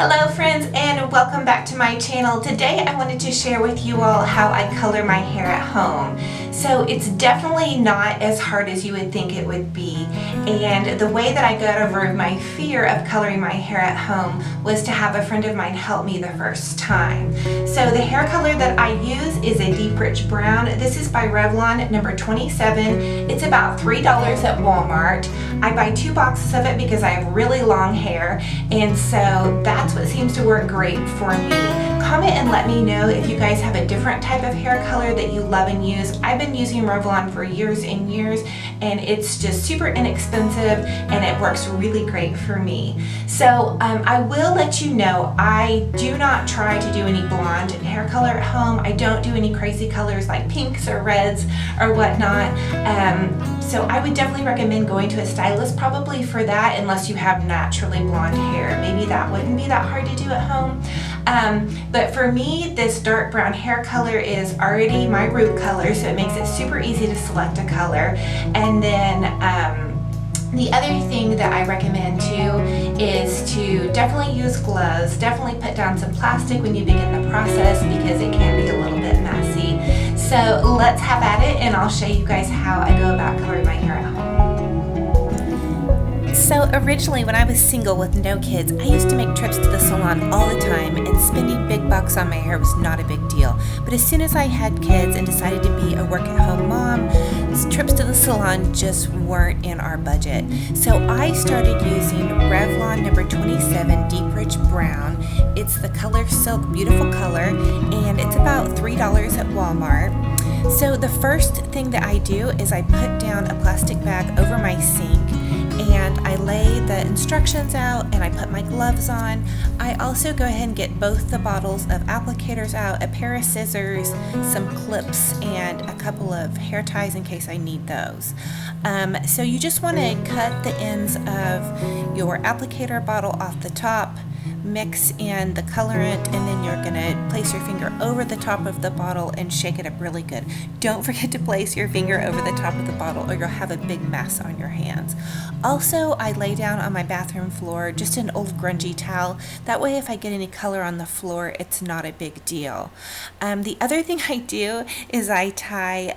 Hello friends, and welcome back to my channel. Today I wanted to share with you all how I color my hair at home. So it's definitely not as hard as you would think it would be, and the way that I got over my fear of coloring my hair at home was to have a friend of mine help me the first time. So the hair color that I use is a deep rich brown. This is by Revlon number 27. It's about $3 at Walmart. I buy 2 boxes of it because I have really long hair, and so that's what seems to work great for me. Comment and let me know if you guys have a different type of hair color that you love and use. I've been using Revlon for years and years, and it's just super inexpensive and it works really great for me. So I will let you know I do not try to do any blonde hair color at home. I don't do any crazy colors like pinks or reds or whatnot. So I would definitely recommend going to a stylist probably for that, unless you have naturally blonde hair. Maybe that wouldn't be that hard to do at home. But for me, this dark brown hair color is already my root color, so it makes it super easy to select a color. And then the other thing that I recommend too is to definitely use gloves. Definitely put down some plastic when you begin the process because it can be a little bit messy. So let's have at it, and I'll show you guys how I go about coloring my hair at home. So originally when I was single with no kids, I used to make trips to the salon all the time, and spending big bucks on my hair was not a big deal. But as soon as I had kids and decided to be a work-at-home mom, trips to the salon just weren't in our budget. So I started using Revlon number 27 Deep Rich Brown. It's the color Silk, beautiful color, and it's about $3 at Walmart. So the first thing that I do is I put down a plastic bag over my sink, and I lay the instructions out and I put my gloves on. I also go ahead and get both the bottles of applicators out, a pair of scissors, some clips, and a couple of hair ties in case I need those. So you just want to cut the ends of your applicator bottle off the top, mix in the colorant, and then you're going to place your finger over the top of the bottle and shake it up really good. Don't forget to place your finger over the top of the bottle or you'll have a big mess on your hands. Also, I lay down on my bathroom floor just an old grungy towel. That way if I get any color on the floor, it's not a big deal. The other thing I do is I tie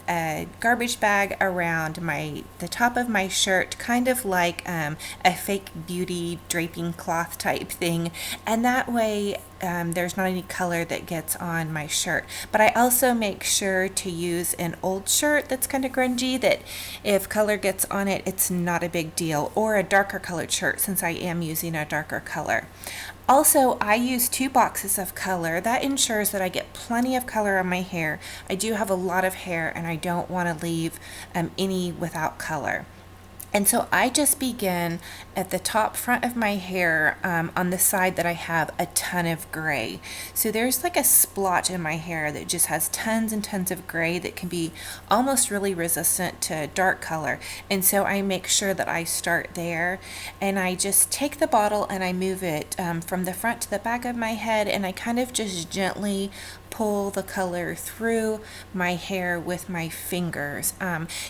a garbage bag around the top of my shirt, kind of like a fake beauty draping cloth type thing, and that way there's not any color that gets on my shirt. But I also make sure to use an old shirt that's kind of grungy, that if color gets on it, it's not a big deal, or a darker colored shirt since I am using a darker color. Also, I use 2 boxes of color. That ensures that I get plenty of color on my hair. I do have a lot of hair and I don't want to leave any without color. And so I just begin at the top front of my hair on the side that I have a ton of gray. So there's like a splotch in my hair that just has tons and tons of gray that can be almost really resistant to dark color. And so I make sure that I start there, and I just take the bottle and I move it from the front to the back of my head, and I kind of just gently pull the color through my hair with my fingers.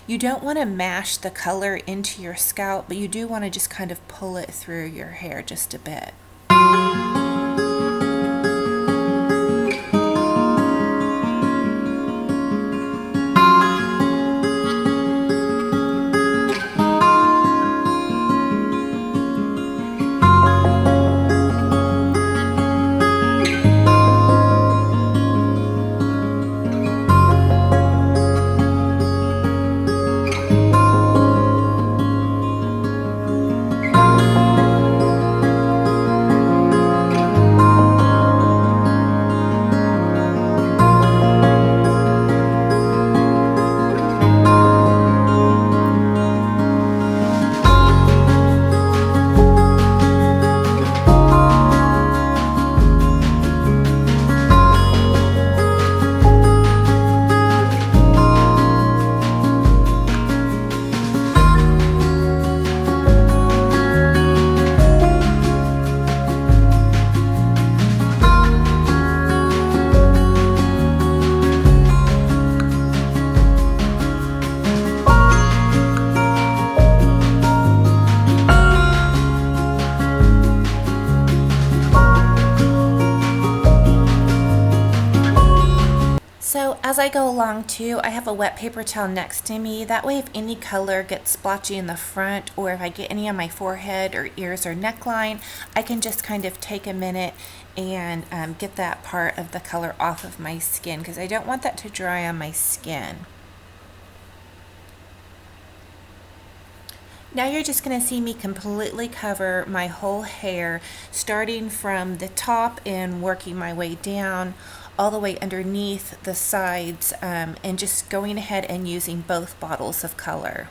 You don't want to mash the color into your scalp, but you do want to just kind of pull it through your hair just a bit. along too, I have a wet paper towel next to me. That way if any color gets splotchy in the front, or if I get any on my forehead or ears or neckline, I can just kind of take a minute and get that part of the color off of my skin, because I don't want that to dry on my skin. Now you're just going to see me completely cover my whole hair, starting from the top and working my way down all the way underneath the sides, and just going ahead and using both bottles of color.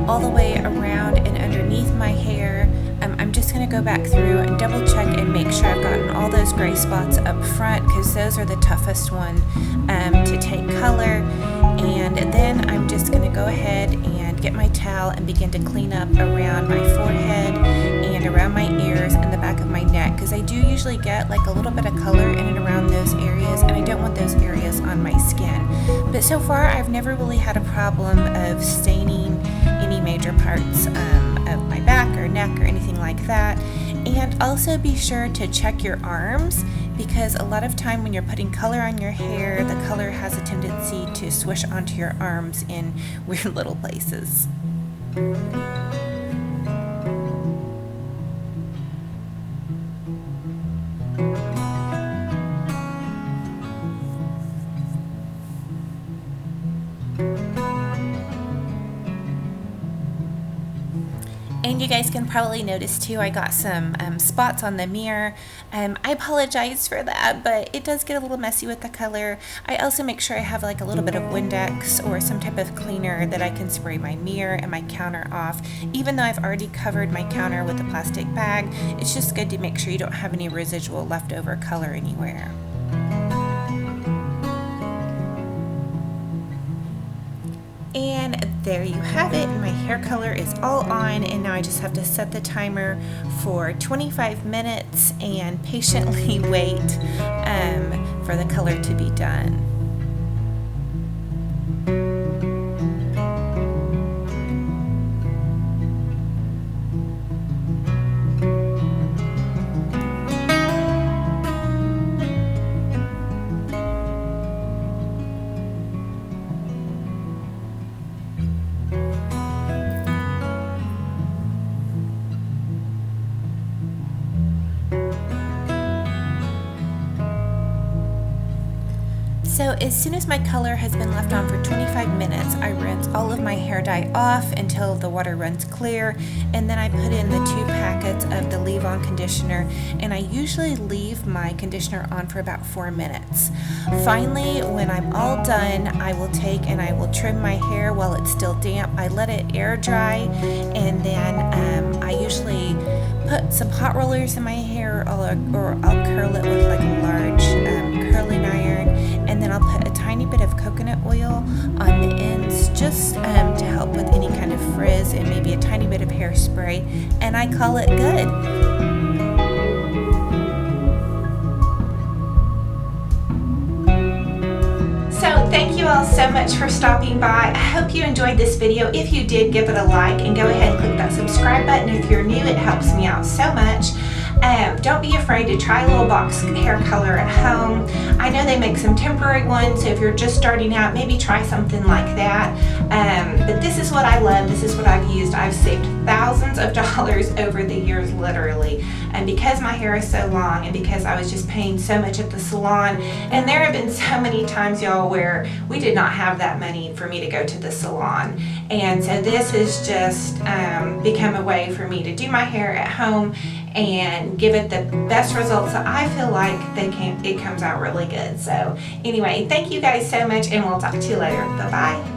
All the way around and underneath my hair, I'm just going to go back through and double check and make sure I've gotten all those gray spots up front, because those are the toughest one to take color. And then I'm just going to go ahead and get my towel and begin to clean up around my forehead and around my ears and the back of my neck, because I do usually get like a little bit of color in and around those areas, and I don't want those areas on my skin. But so far I've never really had a problem of staining any major parts of like that. And also be sure to check your arms, because a lot of time when you're putting color on your hair, the color has a tendency to swish onto your arms in weird little places. And you guys can probably notice too, I got some spots on the mirror. I apologize for that, but it does get a little messy with the color. I also make sure I have like a little bit of Windex or some type of cleaner that I can spray my mirror and my counter off. Even though I've already covered my counter with a plastic bag, it's just good to make sure you don't have any residual leftover color anywhere. And there you have it. My hair color is all on, and now I just have to set the timer for 25 minutes and patiently wait for the color to be done. So as soon as my color has been left on for 25 minutes, I rinse all of my hair dye off until the water runs clear, and then I put in the 2 packets of the leave-on conditioner, and I usually leave my conditioner on for about 4 minutes. Finally, when I'm all done, I will take and I will trim my hair while it's still damp. I let it air dry, and then I usually put some hot rollers in my hair, or I'll curl it with like a large curling iron, and then I'll put a tiny bit of coconut oil on the ends just to help with any kind of frizz, and maybe a tiny bit of hairspray, and I call it good. So thank you all so much for stopping by. I hope you enjoyed this video. If you did, give it a like and go ahead and click that subscribe button. If you're new, it helps me out so much. Don't be afraid to try a little box hair color at home. I know they make some temporary ones, so if you're just starting out, maybe try something like that. But this is what I love. This is what I've used. I've saved thousands of dollars over the years, literally. And because my hair is so long, and because I was just paying so much at the salon, and there have been so many times, y'all, where we did not have that money for me to go to the salon. And so this has just become a way for me to do my hair at home and give it the best results that I feel like it comes out really good. So anyway, thank you guys so much, and we'll talk to you later. Bye-bye.